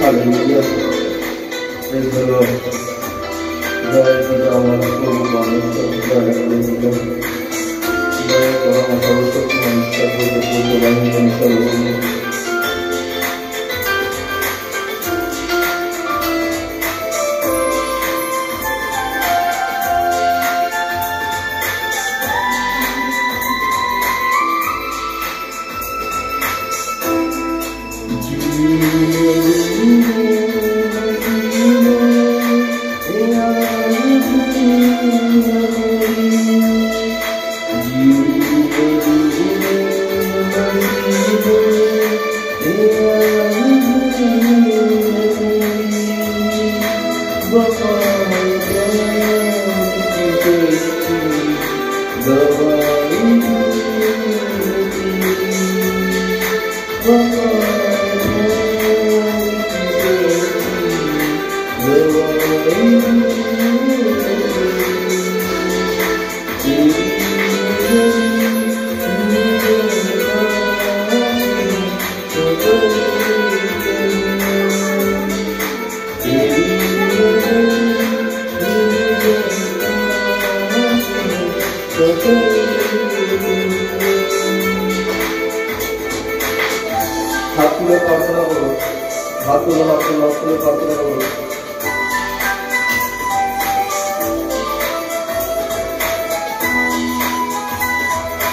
Hallelujah. Praise the Lord. Jai Pitamah Prabhu Parmeshwar, Jai Hallelujah. Jai Parama Saraswati Manishya Purva Purva Vahini Manishya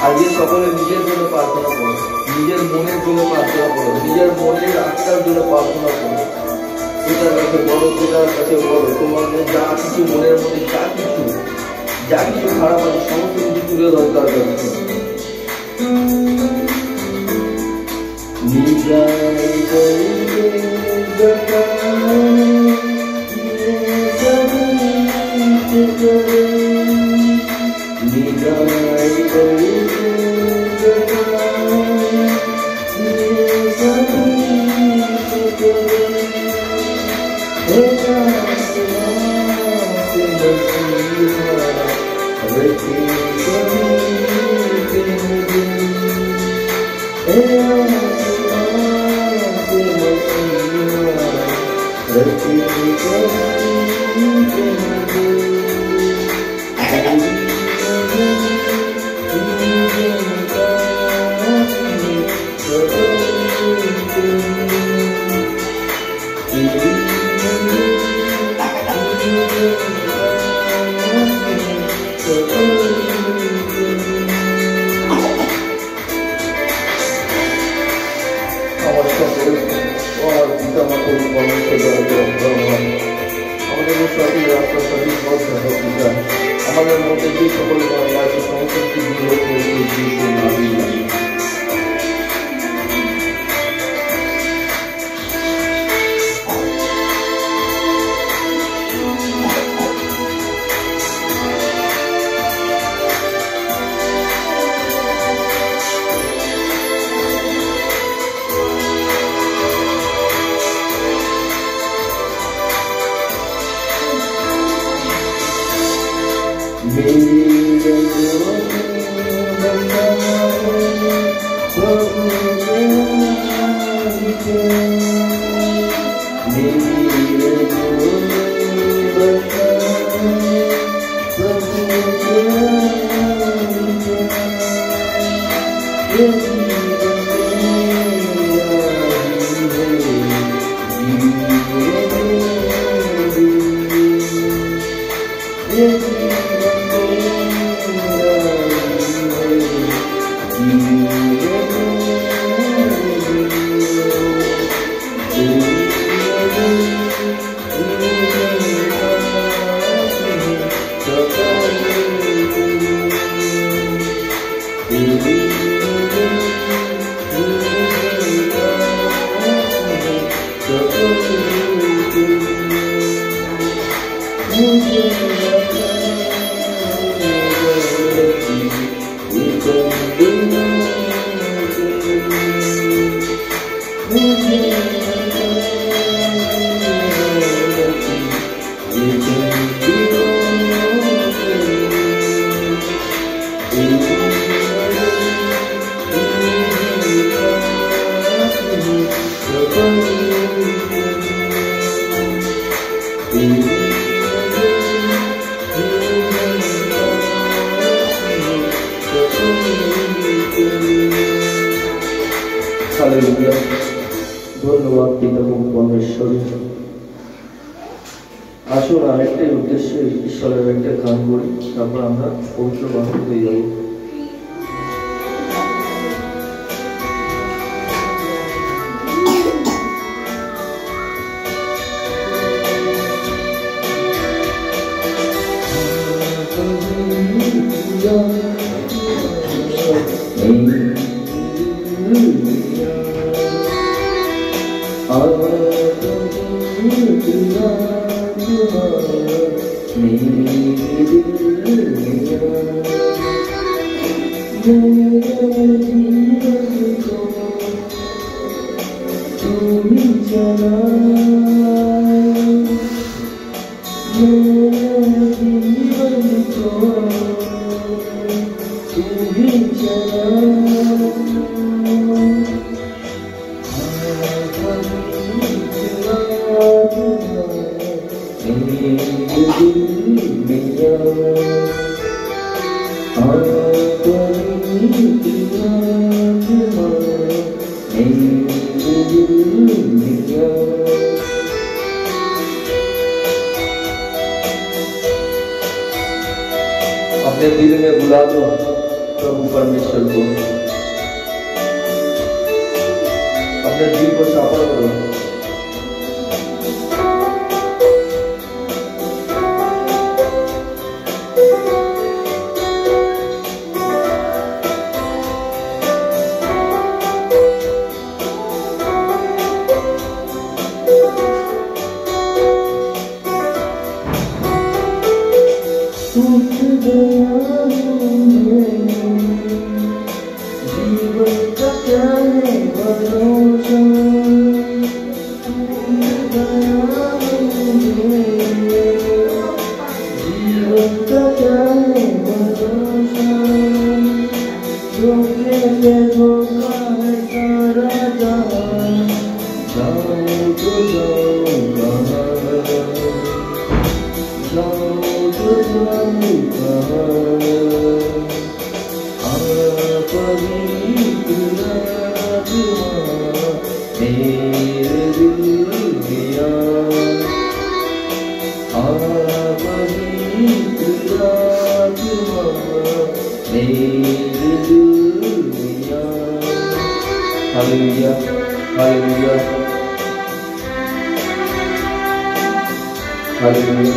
আজকে সকলে নিজের জন্য প্রার্থনা করো, নিজের মনের জন্য প্রার্থনা করো, নিজের মনের আত্মার জন্য প্রার্থনা করো। পিতার কাছে বলো, পিতার কাছে বলো, তোমাদের যা কিছু মনের মধ্যে যা কিছু খারাপ আছে সমস্ত কিছু তুলে দরকার করছে। আমাদের মধ্যে যে সকল আছে সমস্ত Thank you. হালেলুয়া। ধন্যবাদ পিতা পরমেশ্বর। আসুন আরেকটাই উদ্দেশ্যে ঈশ্বরের একটা গান করি, তারপর আমরা পবিত্র বাক্য হয়ে যাব। अपने दिल में बुला दो प्रभु परमेश्वर को, अपने दिल को साफ करो। Hallelujah, hallelujah, hallelujah.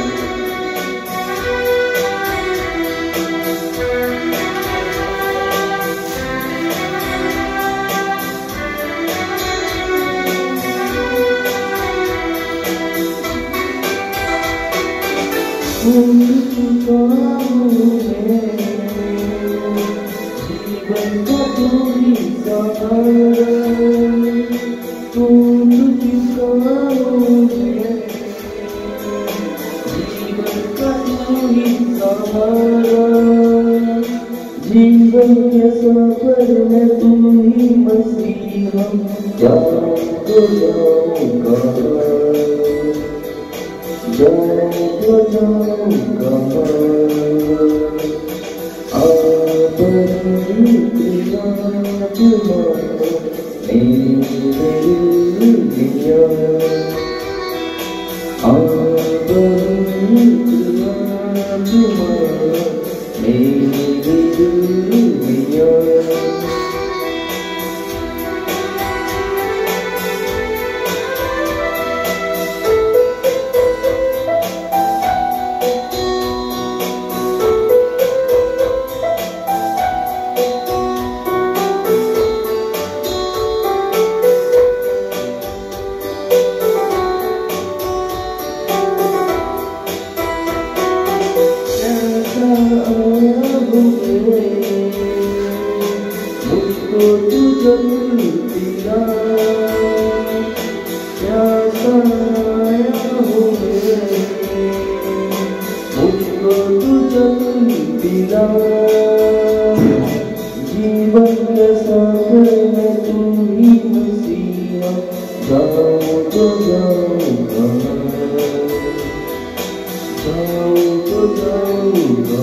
जीवन के सफर में तुम ही मसीहा, जाऊं तो जाऊंगा, जाऊं तो जाऊंगा। आप ही प्रिया तुम्हारे मेरे दिया, आप ही प्रिया तुम्हारे मेरे दिया। तू जब पिला प्यासा हो मुझको तू जब पिला जीवन के सागर में तू ही मसीहा जाऊं तो जाऊंगा जाऊं तो जाऊंगा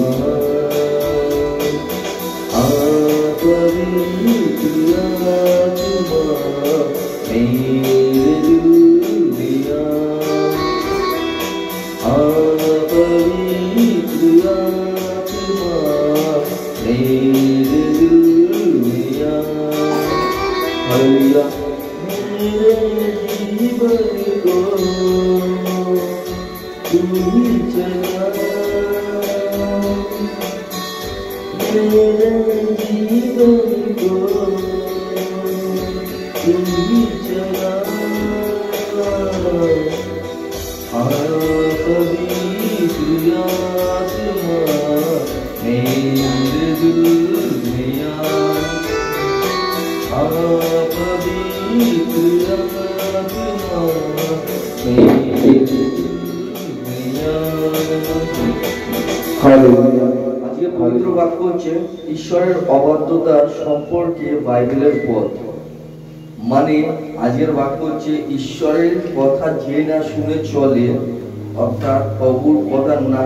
আজকে পবিত্র বাক্য হচ্ছে ঈশ্বরের অবাধ্যতার সম্পর্কে বাইবেলের পথ। মানে আজকের বাক্য হচ্ছে ঈশ্বরের কথা যে না শুনে চলে, অর্থাৎ প্রভুর কথা না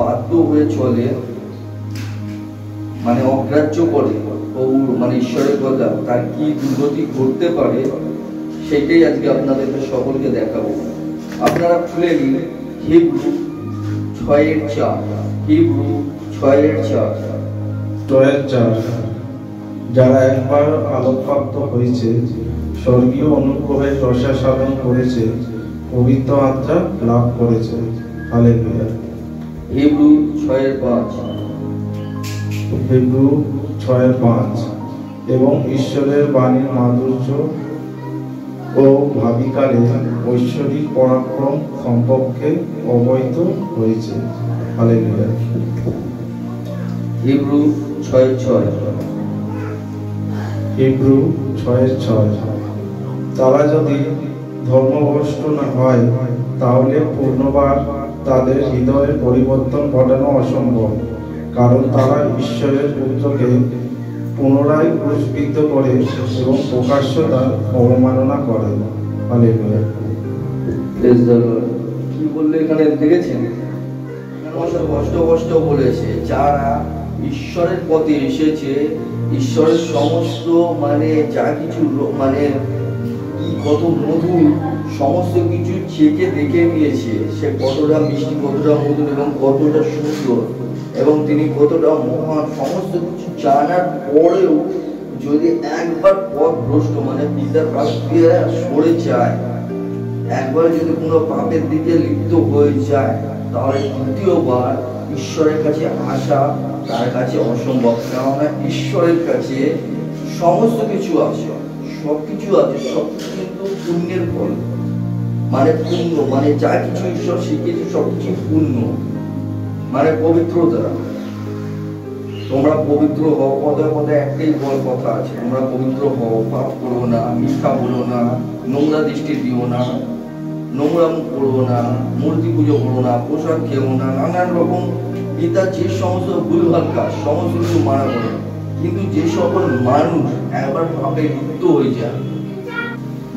বাধ্য হয়ে চলে, মানে অগ্রাহ্য করে প্রভুর মানে ঈশ্বরের কথা, তার কি দুর্গতি ঘটতে পারে সেটাই আজকে আপনাদেরকে সকলকে দেখাবো। আপনারা খুলে নিন হিব্রু 6:4, হিব্রু 6:4। যারা একবার আলোকপ্রাপ্ত হয়েছে, স্বর্গীয় অনুগ্রহের রসাস্বাদন করেছে, পবিত্র আত্মা লাভ করেছে। হালেলুয়া। Hebrew 6:5, Hebrew 6:5। এবং ঈশ্বরের বাণীর মাধুর্য ও ভাবিকালে ঐশ্বরিক পরাক্রম সম্পর্কে অবহিত হয়েছে। হালেলুয়া। Hebrew 6:6, Hebrew 6:6। তারা যদি ধর্মভ্রষ্ট না হয়, তাহলে পুনর্বার তাদের হৃদয়ের পরিবর্তন ঘটানো অসম্ভব, কারণ তারা ঈশ্বরের পুত্রকে পুনরায় ক্রুশবিদ্ধ করে এবং প্রকাশ্য তার অবমাননা করে। হালেলুয়া। কি বললে এখানে দেখেছেন? কষ্ট কষ্ট বলেছে যারা ঈশ্বরের পথে এসেছে, ঈশ্বরের সমস্ত মানে যা কিছু মানে কি কত মধুর সমস্ত কিছু চেকে দেখে নিয়েছে, সে কতটা মিষ্টি, কতটা মধুর এবং কতটা সুন্দর এবং তিনি কতটা মহান, সমস্ত কিছু জানার পরেও যদি একবার পথ ভ্রষ্ট মানে পিতার কাছ দিয়ে সরে যায়, একবার যদি কোনো পাপের দিকে লিপ্ত হয়ে যায়, তাহলে দ্বিতীয়বার ঈশ্বরের কাছে আসা তার কাছে অসম্ভব। কেননা ঈশ্বরের কাছে সমস্ত কিছু আছে, সবকিছু আছে, সবকিছু কিন্তু পুণ্যের ফল, মানে পুণ্য, মানে যা কিছু ঈশ্বর শিখিয়েছে সবকিছু পুণ্য, মানে পবিত্রতা। তোমরা পবিত্র হও, পদে পদে একটাই কথা আছে, তোমরা পবিত্র হও, পাপ করো না, মিথ্যা বলো না, নোংরা দৃষ্টি দিও না, নোংরা মুখ করো না, মূর্তি পুজো করো না, পোশাক খেও না, নানান রকম পিতার যে সমস্ত ভুলভাল কাজ সমস্ত কিছু মানা করে। কিন্তু যে সকল মানুষ একবার পাপে লিপ্ত হয়ে যায়,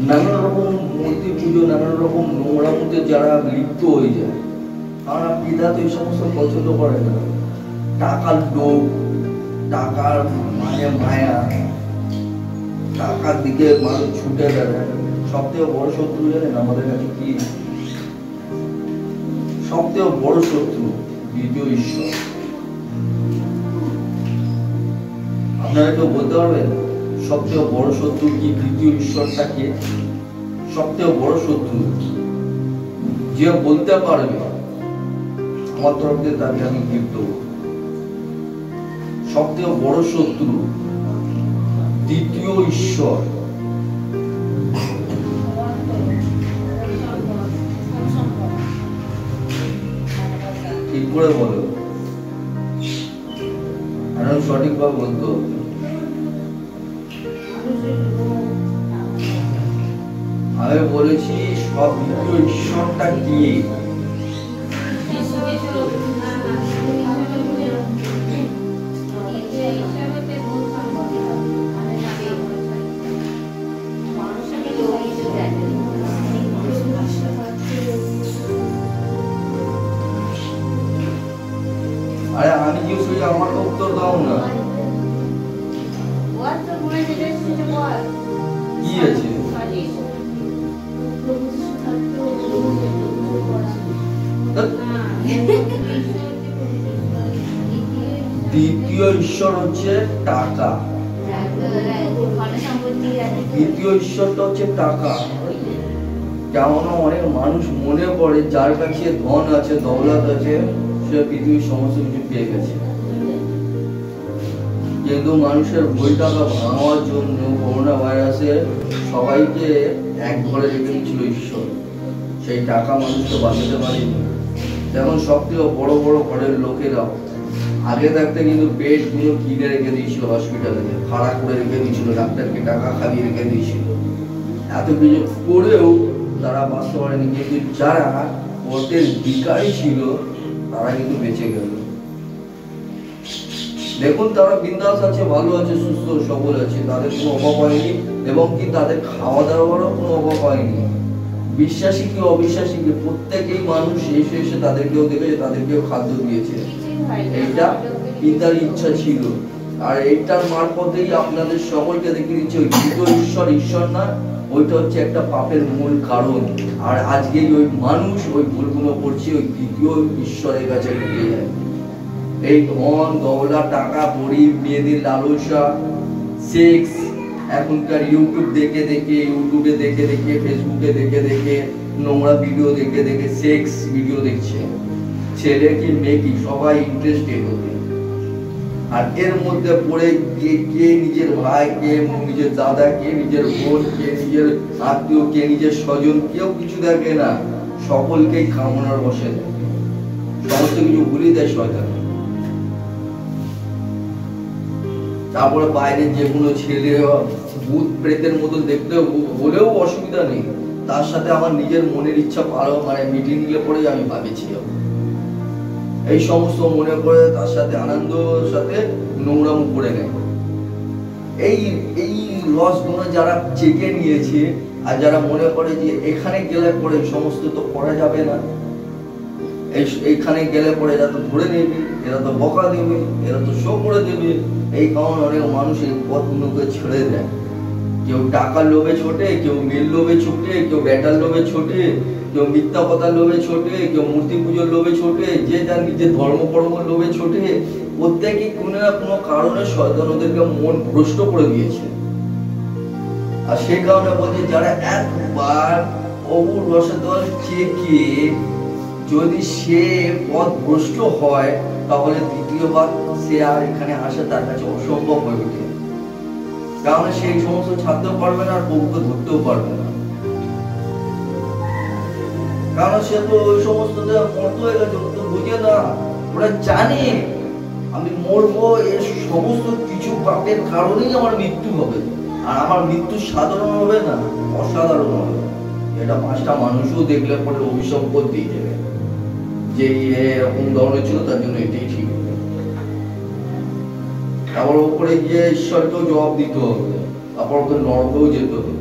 নানান রকম মূর্তি পুজো, নানান রকম নোংরা মধ্যে যারা লিপ্ত হয়ে যায়, কারণ পিতা তো এই সমস্ত পছন্দ করে না। টাকার লোভ, টাকার মানে মায়া, টাকার দিকে মানুষ ছুটে বেড়ায়। সবথেকে বড় শত্রু জানেন আমাদের কাছে কি? সবথেকে বড় শত্রু দ্বিতীয় ঈশ্বর। আপনারা কেউ বলতে পারবেন সবথেকে বড় শত্রু কি? দ্বিতীয় ঈশ্বরটাকে সবথেকে বড় শত্রু যে বলতে পারবে, আমার তরফ থেকে তাকে আমি গিফট দেবো। সবথেকে বড় শত্রু দ্বিতীয় ঈশ্বর। ঠিক করে বলো, সঠিকভাবে বলতে হবে। আমি বলেছি সব দ্বিতীয় ঈশ্বরটা কি? আরে আমি জিজ্ঞেস করি, আমার উত্তর দাও না। কি আছে? দ্বিতীয় ঈশ্বর হচ্ছে টাকা। দ্বিতীয় ঈশ্বরটা হচ্ছে টাকা। যেমন অনেক মানুষ মনে করে যার কাছে ধন আছে, দৌলত আছে, সে পৃথিবীর সমস্ত কিছু পেয়ে গেছে। কিন্তু মানুষের ভয় টাকা ভাঙার জন্য করোনা ভাইরাসে সবাইকে এক ঘরে রেখে দিয়েছিল ঈশ্বর। সেই টাকা মানুষকে বাঁচাতে পারেনি। যেমন সব থেকে বড় বড় ঘরের লোকেরা আগে থাকতে কিন্তু বেড গুলো কিনে রেখে দিয়েছিল, হসপিটালে ভাড়া করে রেখে দিয়েছিল, ডাক্তারকে টাকা খাইয়ে রেখে দিয়েছিল। এত কিছু করেও তারা বাঁচতে পারেনি। কিন্তু যারা অর্থের ভিখারি ছিল তারা কিন্তু বেঁচে গেল। দেখুন, তারা বিন্দাস আছে, ভালো আছে, সুস্থ সবল আছে, তাদের কোনো অভাব হয়নি এবং কি তাদের খাওয়া দাওয়ারও কোনো অভাব হয়নি। বিশ্বাসী কি অবিশ্বাসী কি প্রত্যেকেই মানুষ এসে এসে তাদেরকেও দেখেছে, তাদেরকেও খাদ্য দিয়েছে। এটা পিতার ইচ্ছা ছিল। আর এইটার মারফতেই আপনাদের সকলকে দেখিয়ে দিচ্ছে ওই দ্বিতীয় ঈশ্বর ঈশ্বর না, ওইটা হচ্ছে একটা পাপের মূল কারণ। আর আজকে ওই মানুষ ওই ভুলগুলো করছে, ওই দ্বিতীয় ঈশ্বরের কাছে ঢুকে যায়। এই ধন দৌলত, টাকা কড়ি, মেয়েদের লালসা, সেক্স, এখনকার ইউটিউবে দেখে দেখে ফেসবুকে দেখে নোংরা ভিডিও দেখে সেক্স ভিডিও দেখছে। ছেলে কি মেয়ে কি সবাই ইন্টারেস্টেড হতে। আর এর মধ্যে পড়ে কে নিজের ভাই, কে নিজের দাদা, কে নিজের বোন, কে নিজের আত্মীয়, কে নিজের স্বজন, কেউ কিছু দেখে না। সকলকেই কামনার বসে দেয়, সমস্ত কিছু ভুলিয়ে দেয় শয়তান। তারপরে বাইরে যে কোনো ছেলে ভূত প্রেতের মতো দেখতে বলেও অসুবিধা নেই, তার সাথে আমার নিজের মনের ইচ্ছা ভালো মিটিয়ে নিলে পরেই আমি ভাবেছি এই সমস্ত মনে করে তার সাথে আনন্দের সাথে নোংরামো করে নেয়। এই লস গুলো যারা চেকে নিয়েছে আর যারা মনে করে যে এখানে গেলে পরে সমস্ত তো করা যাবে না, এইখানে গেলে পরে এরা তো ধরে নেবে, এরা তো বকা দেবে, এরা তো শো করে দেবে, এই কারণে অনেক মানুষ এই পথগুলোকে ছেড়ে দেয়। কেউ টাকার লোভে ছোটে, কেউ মেয়ের লোভে ছোটে, কেউ ব্যাটার লোভে ছোটে, কেউ মিথ্যা কথার লোভে ছোটে, কেউ মূর্তি পুজোর লোভে ছোটে, যে যার নিজের ধর্মকর্মের লোভে ছোটে। প্রত্যেকে কোনো না কোনো কারণে শয়তান ওদেরকে মন ভ্রষ্ট করে দিয়েছে। আর সেই কারণে বলছে যারা একবার অবুর রসদল চেকে যদি সে পথ ভ্রষ্ট হয় তাহলে দ্বিতীয়বার সে আর এখানে আসা তার কাছে অসম্ভব হয়ে ওঠে। কারণ সেই সমস্ত ছাড়তেও পারবে না আর প্রভুকে ধরতেও পারবে না। কারণ সে তো ওই সমস্ত মত হয়ে গেছে, তো বুঝে না, ওরা জানে আমি মরবো, এর সমস্ত কিছু পাপের কারণেই আমার মৃত্যু হবে। আর আমার মৃত্যু সাধারণ হবে না, অসাধারণ হবে। এটা 5টা মানুষও দেখলে পরে অভিশাপ করতেই দেবে যে এরকম ধরনের ছিল, তার জন্য এটাই ঠিক। তারপর ওপরে গিয়ে ঈশ্বরকেও জবাব দিতে হবে, তারপর ওকে নরকেও যেতে হবে।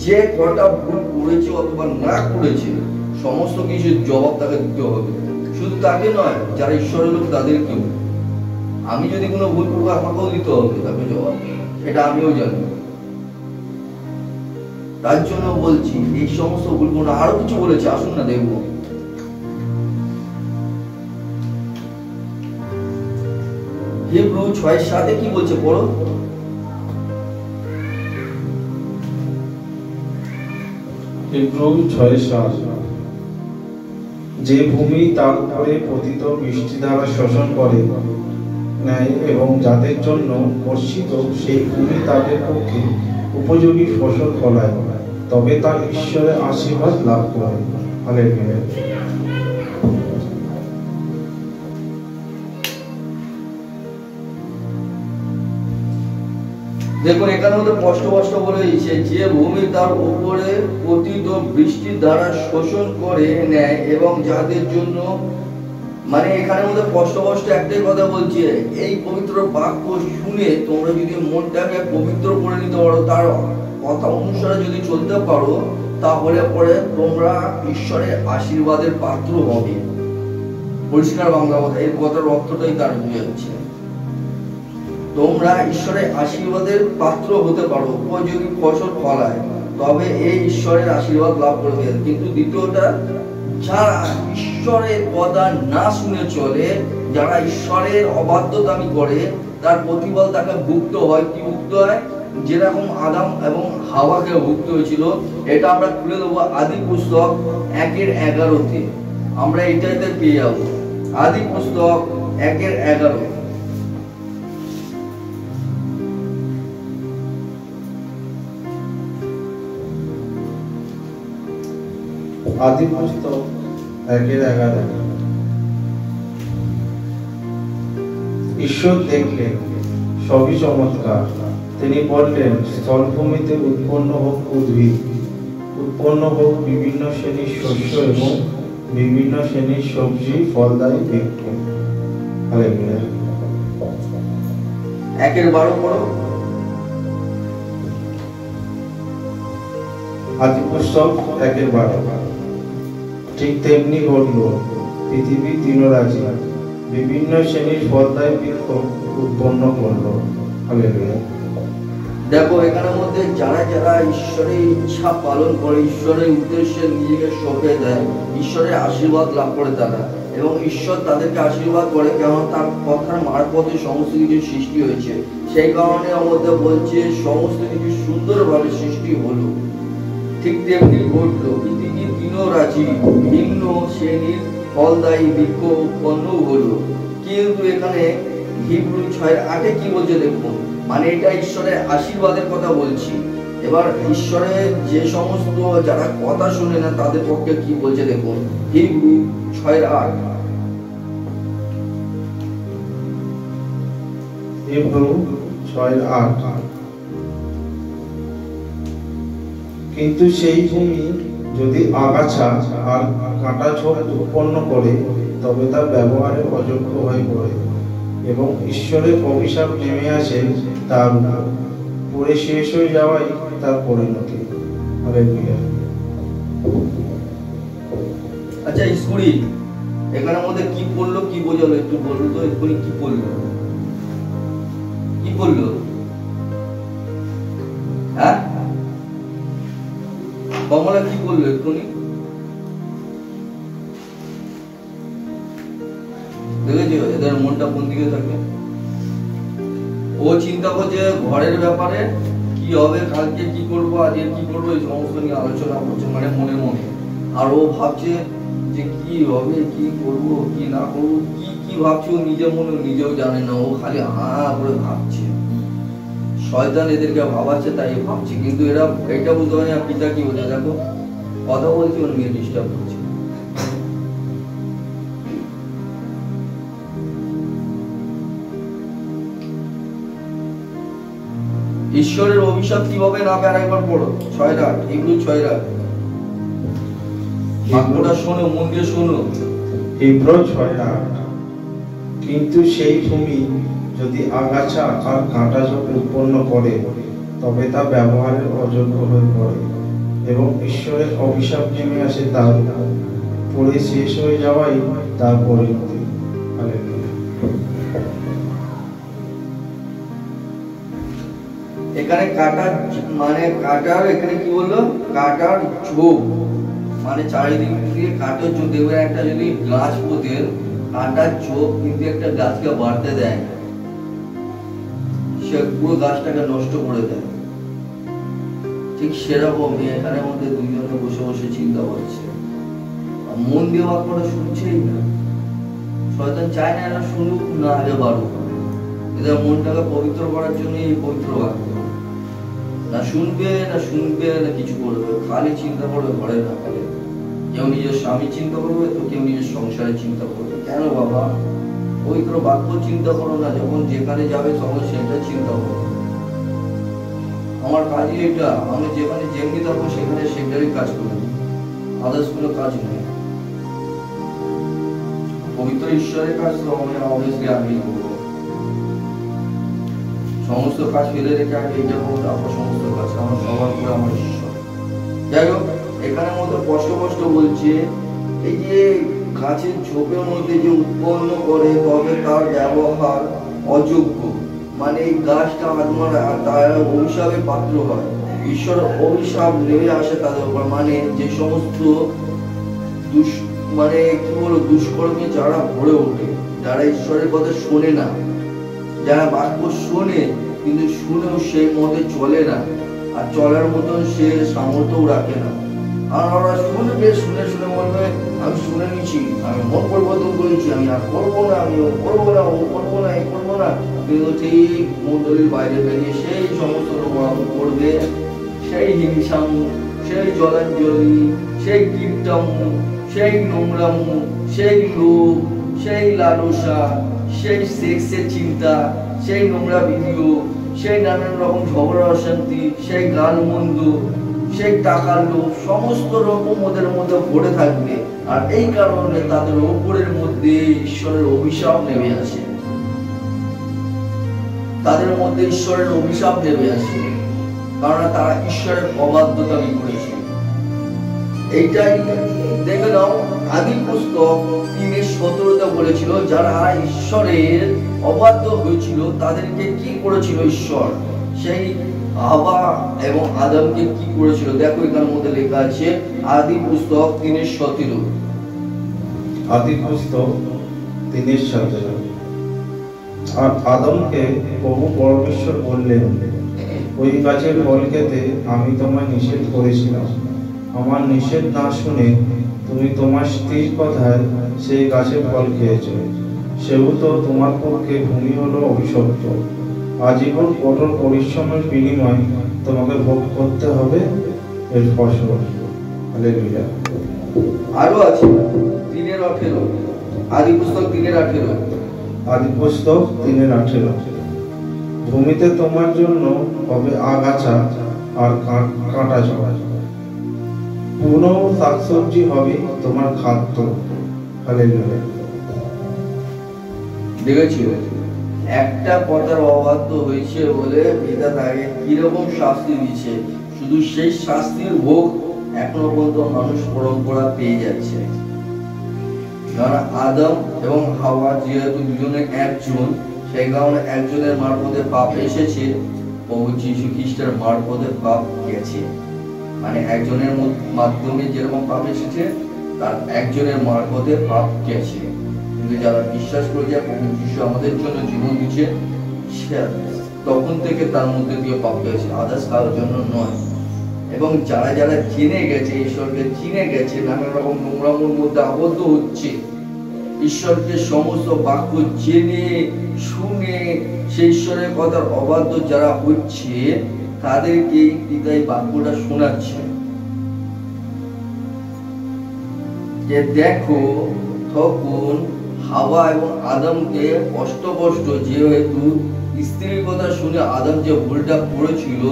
যে কটা ভুল করেছে অথবা না করেছে সমস্ত কিছুর জবাব তাকে দিতে হবে। শুধু তাকে নয়, যারা ঈশ্বরের লোক তাদেরকেও। আমি যদি কোনো ভুল করবো আমাকেও দিতে হবে তাকে জবাব, এটা আমিও জানি। তার জন্য বলছি এই সমস্ত ভুল কোনো আরো কিছু বলেছে, আসুন না দেখবো। হিব্রু 6:7 কি বলছে পড়ো। হিব্রু 6:7 যে ভূমি তার উপরে পতিত বৃষ্টি দ্বারা শোষণ করে নেয় এবং যাদের জন্য বর্ষিত সেই ভূমি তাদের পক্ষে উপযোগী ফসল ফলায়, তবে তার ঈশ্বরের আশীর্বাদ লাভ করে। হালেলুয়া। দেখুন এখানে মধ্যে স্পষ্ট স্পষ্ট বলে দিয়েছে, যে ভূমি তার উপরে পতিত বৃষ্টির দ্বারা শোষণ করে নেয় এবং যাদের জন্য, মানে এখানে মধ্যে স্পষ্ট স্পষ্ট একটাই কথা বলছে, এই পবিত্র বাক্য শুনে তোমরা যদি মনটাকে পবিত্র করে নিতে পারো, তার কথা অনুসারে যদি চলতে পারো, তাহলে পরে তোমরা ঈশ্বরের আশীর্বাদের পাত্র হবে। পরিষ্কার বাংলা কথা, এই কথার অর্থটাই তার বুঝাচ্ছে। তোমরা ঈশ্বরের আশীর্বাদের পাত্র হতে পারো, উপযোগী ফসল ফলায়, তবে এই ঈশ্বরের আশীর্বাদ লাভ করবে। কিন্তু দ্বিতীয়টা, যারা ঈশ্বরের কথা না শুনে চলে, যারা ঈশ্বরের অবাধ্যতামি করে, তার প্রতিফল তাকে ভুগতে হয়। কি ভুগতে হয়? যেরকম আদম এবং হাওয়াকে ভুগতে হয়েছিল। এটা আমরা খুলে দেবো আদি পুস্তক 1:11-তে, আমরা এটাতে পেয়ে যাবো। আদি পুস্তক 1:11। আদি পুস্তক 1:11। ঈশ্বর দেখলেন সবই চমৎকার, তিনি বললেন, স্থলভূমিতে উৎপন্ন হোক উদ্ভিদ, উৎপন্ন হোক বিভিন্ন শ্রেণীর শস্য এবং বিভিন্ন শ্রেণীর সবজি ফলদায়ী বৃক্ষ। হালেলুয়া। 1:12 পড়ো। আদি পুস্তক 1:12। ঠিক তেমনি ঘটল, পৃথিবী তৃণরাজি বিভিন্ন শ্রেণীর ফলদায়ী বৃক্ষ উৎপন্ন করলো। হালেলুয়া। দেখো এখানের মধ্যে যারা যারা ঈশ্বরের ইচ্ছা পালন করে, ঈশ্বরের উদ্দেশ্যে নিজেকে সঁপে দেয়, ঈশ্বরের আশীর্বাদ লাভ করে তারা, এবং ঈশ্বর তাদেরকে আশীর্বাদ করে, কারণ তার কথার মারফতে সমস্ত কিছু সৃষ্টি হয়েছে। সেই কারণে আমাদের বলছে সমস্ত কিছু সুন্দরভাবে সৃষ্টি হলো। ঠিক তেমনি ঘটলো, পৃথিবী তৃণরাজি ভিন্ন শ্রেণীর ফলদায়ী বৃক্ষ উৎপন্ন হলো। কিন্তু এখানে হিব্রু 6:8 কি বলছে দেখুন, মানে এটা ঈশ্বরের আশীর্বাদের কথা বলছি। এবার ঈশ্বরের যে সমস্ত যারা কথা শুনে না তাদের পক্ষে কি বলছে দেখুন, হিব্রু 6:8। হিব্রু 6:8। কিন্তু সেই ভূমি যদি আগাছা আর কাঁটা ঝোপ উৎপন্ন করে, তবে তা ব্যবহারের অযোগ্য হয়ে পড়ে এবং ঈশ্বরের অভিশাপ নেমে আসে তার উপর, পড়ে শেষ হয়ে যাওয়াই তার পরিণতি। হালেলুয়া। আচ্ছা ইস্কুরি, এখানের মধ্যে কি পড়লো, কি বোঝালো একটু বললো তো, এক্ষুনি কি পড়লো, কি পড়লো? হ্যাঁ কমলা কি বললো এক্ষুনি? দেখেছো এদের মনটা কোন দিকে থাকে? ও চিন্তা করছে ঘরের ব্যাপারে, কি হবে, কালকে কি করবো, আজকে কি করবো, এই সমস্ত নিয়ে আলোচনা করছে, মানে মনে মনে। আর ও ভাবছে যে কি হবে, কি করবো, কি না করবো, কি কি ভাবছে ও নিজের মনে নিজেও জানে না, ও খালি হা করে ভাবছে। শয়তান এদেরকে ভাবাচ্ছে, তাই ভাবছে, কিন্তু এরা এটা বুঝতে পারে না পিতা কি বলে। দেখো কথা বলছি, ওর মেয়ে ডিস্টার্ব করছে। ঈশ্বরের অভিশাপ কিভাবে না আর একবার পড়ো 6:8, হিব্রু 6:8। বাক্যটা শোনো, মন দিয়ে শোনো। হিব্রু 6:8। কিন্তু সেই ভূমি যদি আগাছা আর কাঁটা ঝোপ উৎপন্ন করে, তবে তা ব্যবহারের অযোগ্য হয়ে পড়ে এবং ঈশ্বরের অভিশাপ নেমে আসে তার উপর, পড়ে শেষ হয়ে যাওয়াই তার পরিণতি। হালেলুয়া। এখানে কাটার মানে কাটার, এখানে কি বললো, কাটার ঝোপ, মানে চারিদিক দিয়ে কাটার ঝোপ। দেখবে একটা যদি গাছ পোতেন, কাটার ঝোপ কিন্তু একটা গাছকে বাড়তে দেয়, সে পুরো গাছটাকে নষ্ট করে দেয়। ঠিক সেরকমই এখানের মধ্যে দুইজনে বসে বসে চিন্তা করছে, মন দিয়ে বাক্যটা শুনছেই না। শয়তান চায় না এরা শুনুক, না আগে বাড়ুক। এদের মনটাকে পবিত্র করার জন্য এই পবিত্র বাক্য। না শুনবে না কিছু করবে, খালি চিন্তা করবে ঘরের ব্যাপারে। কেউ নিজের স্বামী চিন্তা করবে, তো কেউ নিজের সংসারের চিন্তা করবে। কেন বাবা? পবিত্র বাক্য চিন্তা করো না, যখন যেখানে যাবে তখন সেটা চিন্তা করো। কাজই এটা, আমি যেখানে যেমনি থাকবো সেখানে সেটারই কাজ করবো, আদার্স কোনো কাজ নেই। পবিত্র ঈশ্বরের কাজ তো আমি অবভিয়াসলি আগেই করবো, সমস্ত কাজ ফেলে রেখে আগে এটা করবো, তারপর সমস্ত কাজ। আমার সবার করে আমার ঈশ্বর। যাই হোক, এখানের মধ্যে স্পষ্ট স্পষ্ট বলছে এই যে গাছের ঝোপের মধ্যে যে উৎপন্ন করে তবে তার ব্যবহার অযোগ্য, মানে এই গাছটা তার অভিশাপের পাত্র হয়, ঈশ্বর অভিশাপ নেমে আসে তাদের উপর। মানে যে সমস্ত মানে কি বলবো দুষ্কর্মে যারা ভরে ওঠে, যারা ঈশ্বরের কথা শোনে না, যারা বাক্য শোনে কিন্তু শুনেও সেই মতে চলে না, আর চলার মতন সে সামর্থ্য রাখে না। আর ওরা শুনবে, শুনে শুনে বলবে আমি শুনে নিচ্ছি, আমি মন পরিবর্তন করেছি, আমি আর করবো না, আমি ও করবো না, ও করবো না, এই করবো না। কিন্তু ঠিক মন্ডলীর বাইরে বেরিয়ে সেই সমস্ত নোংরামো করবে, সেই হিংসামু, সেই জলাঞ্জলি, সেই কীর্তামু, সেই নোংরামু, সেই লোভ, সেই লালসা, সেই সেক্সের চিন্তা, সেই নোংরা ভিডিও, সেই নানান রকম ঝগড়া অশান্তি, সেই গান মন্দ, সেই টাকার লোভ, সমস্ত রকম ওদের মধ্যে ভরে থাকবে। আর এই কারণে তাদের উপরের মধ্যে ঈশ্বরের অভিশাপ নেমে আসে, তাদের মধ্যে ঈশ্বরের অভিশাপ নেমে আসে, কারণ তারা ঈশ্বরের অবাধ্যতামি করেছে। এইটাই দেখে নাও, আদি পুস্তক 3:17 বলেছিল যারা ঈশ্বরের অবাধ্য হয়েছিল তাদেরকে কি করেছিল ঈশ্বর, সেই হাওয়া এবং আদমকে কি করেছিল। দেখো এখানের মধ্যে লেখা আছে আদি পুস্তক 3:17। আদি পুস্তক 3:17। আর আদমকে প্রভু পরমেশ্বর বললেন, ওই গাছের ফল খেতে আমি তোমায় নিষেধ করেছিলাম, আমার নিষেধ না শুনে তুমি তোমার স্ত্রীর কথায় সেই গাছের ফল খেয়েছ, সেহেতু তোমার পক্ষে ভূমি হলো অভিশপ্ত, আজীবন কঠোর পরিশ্রমের বিনিময়ে তোমাকে ভোগ করতে হবে এর ফসল। হালেলুয়া। আরো আছে 3:18, আদি পুস্তক 3:18। আদি পুস্তক 3:18। ভূমিতে তোমার জন্য হবে আগাছা আর কাঁটা ঝরা, পুরো শাকসবজি হবে তোমার খাদ্য। হালেলুয়া। দেখেছি একটা কথার অবাধ্য হয়েছে বলে পিতা তাকে কিরকম শাস্তি দিচ্ছে, শুধু সেই শাস্তির ভোগ এখনো পর্যন্ত মানুষ পরম্পরা পেয়ে যাচ্ছে। কারণ আদম এবং হাওয়া যেহেতু দুজনে একজন, সেই কারণে একজনের মারফতে পাপ এসেছে, প্রভু যীশু খ্রিস্টের মারফতে পাপ গেছে। মানে একজনের মাধ্যমে যেরকম পাপ এসেছে তার একজনের মারফতে পাপ গেছে। কিন্তু যারা বিশ্বাস করে যে প্রভু যীশু আমাদের জন্য জীবন দিচ্ছে, তখন থেকে তার মধ্যে দিয়ে পাপ গেছে, আদার্স কারোর জন্য নয়। এবং যারা যারা জেনে গেছে, ঈশ্বরকে চিনে গেছে, নানা রকম নোংরামোর মধ্যে আবদ্ধ হচ্ছে, ঈশ্বরকে সমস্ত বাক্য জেনে শুনে সেই ঈশ্বরের কথার অবাধ্য যারা হচ্ছে তাদেরকে পিতাই বাক্যটা শোনাচ্ছে যে দেখো, তখন হাওয়া এবং আদমকে কষ্ট যেহেতু স্ত্রীর কথা শুনে আদম যে ভুলটা করেছিল,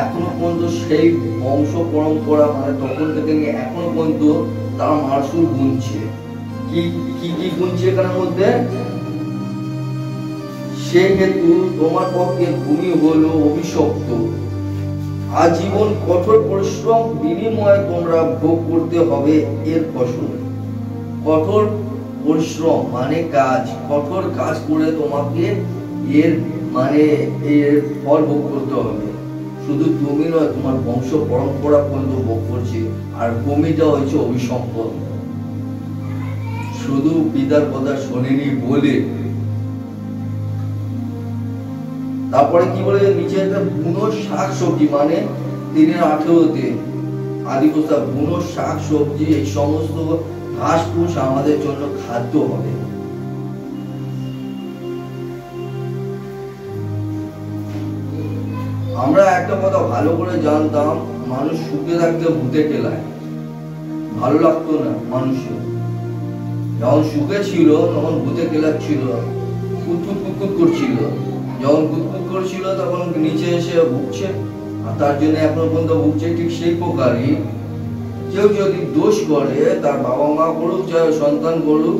এখনো পর্যন্ত সেই বংশ পরম্পরা মানে তখন থেকে এখনো পর্যন্ত তারা মাসুল গুনছে। কি কি কি গুনছে এখানের মধ্যে? সেহেতু তোমার পক্ষে ভূমি হলো অভিশপ্ত, আজীবন কঠোর পরিশ্রম বিনিময়ে তোমরা ভোগ করতে হবে এর ফসল। কঠোর পরিশ্রম মানে কাজ, কঠোর কাজ করে তোমাকে এর মানে এর ফল ভোগ করতে হবে। শুধু তুমি নয়, তোমার বংশ পরম্পরা পর্যন্ত ভোগ করছে। আর ভূমিটা হচ্ছে অভিসম্পদ, শুধু পিতার কথা শোনেনি বলে। তারপরে কি বলে নিচে একটা বুনো শাক সবজি, মানে 3:18 আদি পুস্তক বুনো শাক সবজি, এই সমস্ত ঘাস ফুস আমাদের জন্য খাদ্য হবে। আমরা একটা কথা ভালো করে জানতাম, মানুষ সুখে থাকতে ভূতে কেলায়, ভালো লাগতো না মানুষের। যখন সুখে ছিল তখন ভূতে কেলাচ্ছিল, কুতকুত কুতকুত করছিল, যখন কুতকুত করছিল তখন নিচে এসে ভুগছে, আর তার জন্য এখনো পর্যন্ত ভুগছে। ঠিক সেই প্রকারই কেউ যদি দোষ করে, তার বাবা মা করুক চাই সন্তান করুক,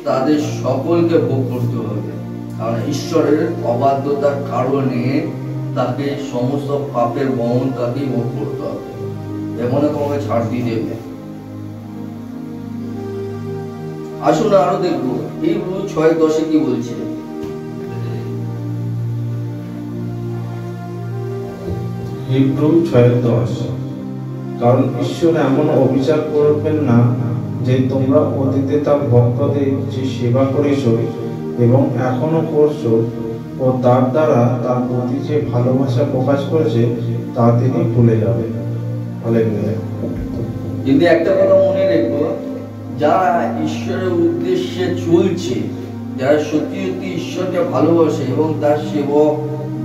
তাদের সকলকে ভোগ করতে হবে। কারণ ঈশ্বরের অবাধ্যতার কারণে তাকে সমস্ত পাপের বহন তাকেই ভোগ করতে হবে, এমন তোমাকে ছাড় দিয়ে দেবে। আসুন আরো দেখবো হিব্রু 6:10 কি বলছে। হিব্রু 6:10, কারণ ঈশ্বর এমন অবিচার করবেন না যে তোমরা অতীতে তার ভক্তদের যে সেবা করেছো এবং এখনো করছো ও তার দ্বারা তার প্রতি যে ভালোবাসা প্রকাশ করেছে তা তিনি ভুলে যাবেন। কিন্তু একটা কথা মনে রেখো, যারা ঈশ্বরের উদ্দেশ্যে চলছে, যারা সত্যি সত্যি ঈশ্বরকে ভালোবাসে এবং তার সেবক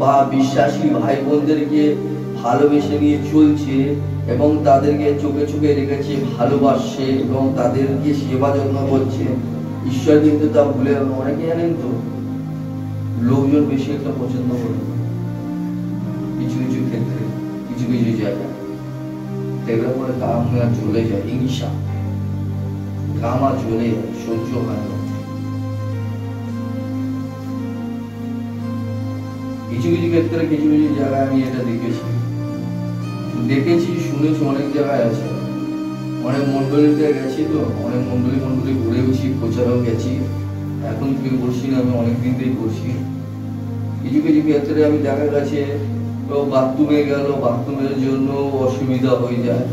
বা বিশ্বাসী ভাই বোনদেরকে ভালোবেসে নিয়ে চলছে এবং তাদেরকে চোখে চোখে রেখেছে, ভালোবাসছে এবং তাদেরকে সেবা যত্ন করছে, ঈশ্বর কিন্তু তা ভুলে যাবে। অনেকে জানেন তো লোকজন বেশি একটা পছন্দ করে কিছু কিছু ক্ষেত্রে, কিছু কিছু জায়গায় দেখলে পরে কাম চলে যায়, হিংসা কামা চলে যায়, সহ্য হয় না। কিছু কিছু ক্ষেত্রে কিছু কিছু জায়গায় আমি এটা দেখেছি শুনেছি, অনেক জায়গায় আছে। অনেক মন্ডলীতে গেছি তো, অনেক মন্ডলী ঘুরেওছি, প্রচারেও গেছি। এখন থেকে করছি না, আমি অনেকদিন থেকে করছি। কিছু কিছু ক্ষেত্রে আমি দেখা গেছে বাথরুমে গেল, বাথরুমের জন্য অসুবিধা হয়ে যায়,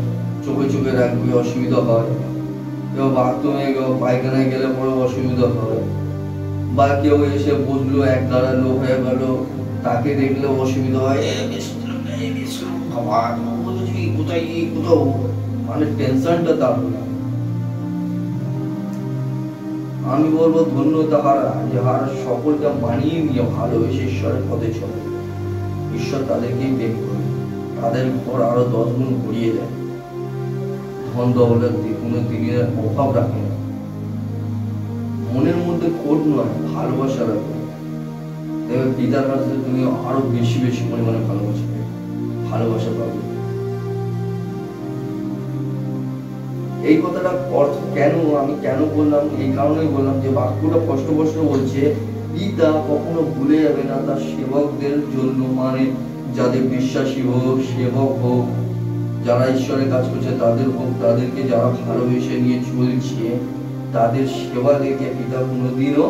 চোখে চোখে রাখবে অসুবিধা হয়। কেউ বাথরুমে পায়খানায় গেলে পরে অসুবিধা হয়, বা কেউ এসে বসলো এক গাড়া লোক হয়ে গেল, তাকে দেখলে অসুবিধা হয়, কোথায় কোথাও মানে টেনশনটা তার। আমি বলবো ধন্য তাহারা যাহারা সকলটা মানিয়ে নিয়ে ভালোবেসে ঈশ্বরের পথে চলে। ঈশ্বর তাদেরকেই প্রেম করে, তাদের উপর আরো 10 গুণ ঘুরিয়ে দেয়। ধন দৌলত কোনো দিনের অভাব রাখে না, মনের মধ্যে খোট নয়, ভালোবাসা রাখে। দেখবে পিতার কাছে তুমি আরো বেশি বেশি পরিমাণে ভালোবাসা পাবে। এই কথাটা অর্থ কেন আমি কেন বললাম, এই কারণেই বললাম যে বাক্যটা স্পষ্ট বলছে, পিতা কখনো ভুলে যাবে না তার সেবকদের জন্য, মানে যাদের বিশ্বাসী হোক, সেবক হোক, যারা ঈশ্বরের কাজ করছে তাদের হোক, তাদেরকে যারা ভালোবেসে নিয়ে চলছে, তাদের সেবা দেখে পিতা কোনোদিনও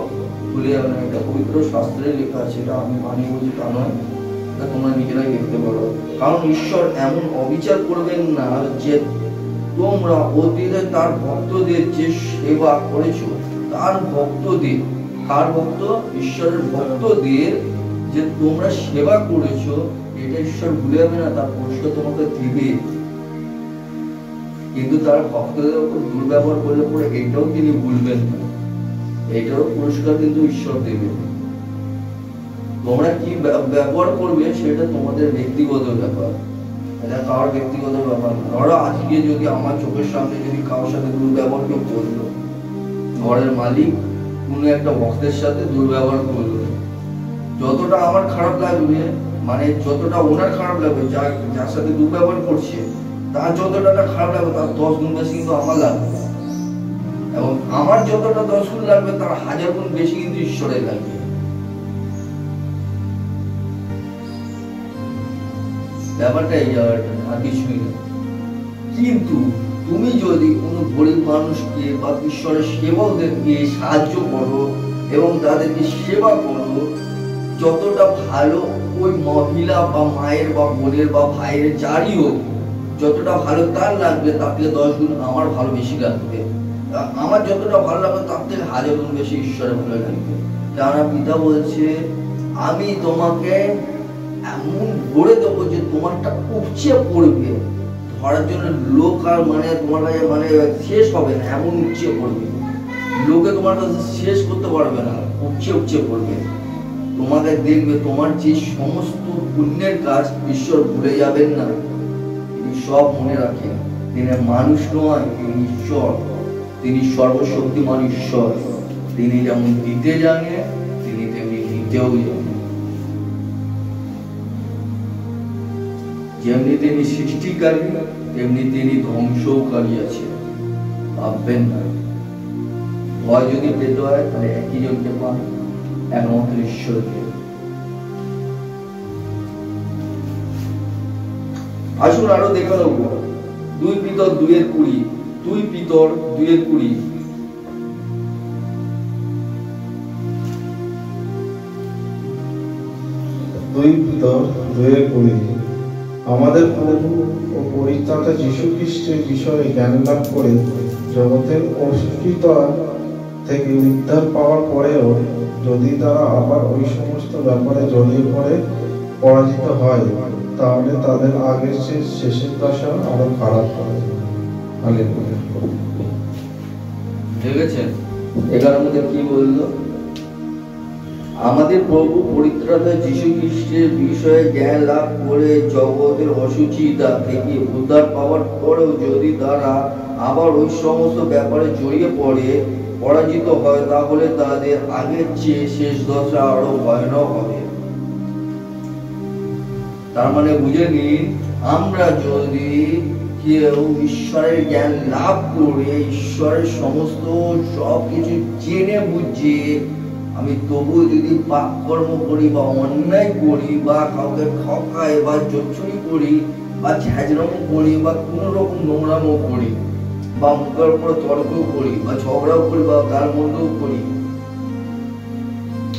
ভুলে যাবে না। এটা পবিত্র শাস্ত্রে লেখা আছে, এটা আমি বানিয়ে বলছি তা নয়, এটা তোমরা নিজেরাই দেখতে পারো। কারণ ঈশ্বর এমন অবিচার করবেন না যে তোমরা অতীতে তার ভক্তদের যে সেবা করেছো, তার ভক্তদের, কার ভক্ত? ঈশ্বরের ভক্তদের যে তোমরা সেবা করেছো, এটা ঈশ্বর ভুলে যাবে না, তার পুরস্কার তোমাকে দিবে। কিন্তু তার ভক্তদের উপর দুর্ব্যবহার করলে পরে এটাও তিনি ভুলবেন না, এটারও পুরস্কার কিন্তু ঈশ্বর দেবে। তোমরা কি ব্যবহার করবে সেটা তোমাদের ব্যক্তিগত ব্যাপার, এটা কারোর ব্যক্তিগত ব্যাপার না। ধরো আজকে যদি আমার চোখের সামনে যদি কারোর সাথে দুর্ব্যবহার কেউ করলো, ঘরের মালিক কোনো একটা ভক্তের সাথে দুর্ব্যবহার করলো, যতটা আমার খারাপ লাগবে, মানে যতটা ওনার খারাপ লাগবে, যার সাথে দুর্ব্যবহার করছে তার যতটা খারাপ লাগবে, তার 10 গুণ বেশি কিন্তু আমার লাগবে। এবং আমার যতটা 10 গুণ লাগবে, তার 1000 গুণ বেশি কিন্তু ঈশ্বরের লাগবে। ব্যাপারটা এই জায়গাটা, আর কিছুই না। কিন্তু তুমি যদি কোনো গরিব মানুষকে বা ঈশ্বরের সেবকদেরকে সাহায্য করো এবং তাদেরকে সেবা করো, যতটা ভালো ওই মহিলা বা মায়ের বা বোনের বা ভাইয়ের যারই হোক, যতটা ভালো তার লাগবে, তার থেকে 10 গুণ আমার ভালো বেশি লাগবে। আমার যতটা ভালো লাগবে তার থেকে 1000 গুণ বেশি ঈশ্বরের ভালো লাগবে। কারণ পিতা বলছে, আমি তোমাকে এমন গড়ে দেবো যে তোমারটা উপচে পড়বে, ধরার জন্য লোক আর মানে তোমার কাছে মানে শেষ হবে না, এমন উপচে পড়বে, লোকে তোমার কাছে শেষ করতে পারবে না, উপচে পড়বে। তোমাকে দেখবে, তোমার যে সমস্ত পুণ্যের কাজ ঈশ্বর ভুলে যাবেন না, তিনি সব মনে রাখেন। তিনি মানুষ নয়, তিনি ঈশ্বর, তিনি সর্বশক্তিমান ঈশ্বর। তিনি যেমন দিতে জানে, তিনি তেমনি নিতেও জানেন। যেমনি তিনি সৃষ্টিকারী তেমনি তিনি ধ্বংসকারী আছে, ভাববেন না। ভয় যদি পেতে হয় তাহলে একই জনকে পান, একমাত্র ঈশ্বরকে। আসুন আরো দেখে নেব 2 পিতর 2:20, 2 পিতর 2:20। আমাদের প্রভু ও পরিত্রাতা যীশু খ্রিস্টের বিষয়ে জ্ঞান লাভ করে জগতের অসুস্থতা থেকে উদ্ধার পাওয়ার পরেও যদি তারা আবার ওই সমস্ত ব্যাপারে জড়িয়ে পড়ে পরাজিত হয়, তাহলে তাদের আগের শেষের দশা আরো খারাপ হয়। দেখেছেন এখানের মধ্যে কি বললো? আমাদের প্রভু পরিত্রাতা যীশু খ্রিস্টের বিষয়ে জ্ঞান লাভ করে জগতের অসুচিতা থেকে উদ্ধার পাওয়ার পরেও যদি তারা আবার ওই সমস্ত ব্যাপারে জড়িয়ে পড়ে পরাজিত হয়, তাহলে তাদের আগের চেয়ে শেষ দশা আরো ভয়ানক হবে। তার মানে বুঝে নিন, আমরা যদি কেউ ঈশ্বরের জ্ঞান লাভ করে ঈশ্বরের সমস্ত সবকিছু জেনে বুঝে আমি তবুও যদি পাপ কর্ম করি বা অন্যায় করি বা কাউকে ঠকাই বা চুরি করি বা ঝাঁঝরামো করি বা কোন রকম নোংরামো করি বা মুখের উপর তর্ক করি বা ঝগড়াও করি বা গাল মন্দও করি,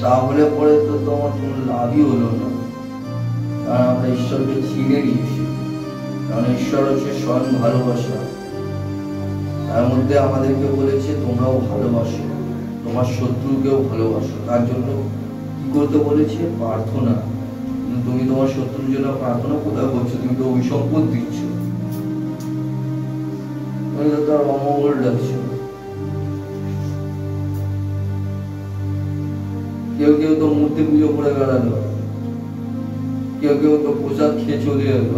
তাহলে পরে তো তোমার কোনো লাভই হলো না। কারণ আমরা ঈশ্বরকে চিনে নিয়েছি। কারণ ঈশ্বর হচ্ছে স্বয়ং ভালোবাসা। তার মধ্যে আমাদেরকে বলেছে তোমরাও ভালোবাসো, তোমার শত্রুকেও ভালোবাসো। তার জন্য কি করতে বলেছে? প্রার্থনা। তুমি তোমার শত্রুর জন্য প্রার্থনা কোথায় করছো? তুমি তো অভিসম্পদ দিচ্ছ, তুমি তো তার অমঙ্গল ডাকছো। কেউ কেউ তো মূর্তি পুজো করে বেড়ালো, কেউ কেউ তো প্রসাদ খেয়ে চলে গেল।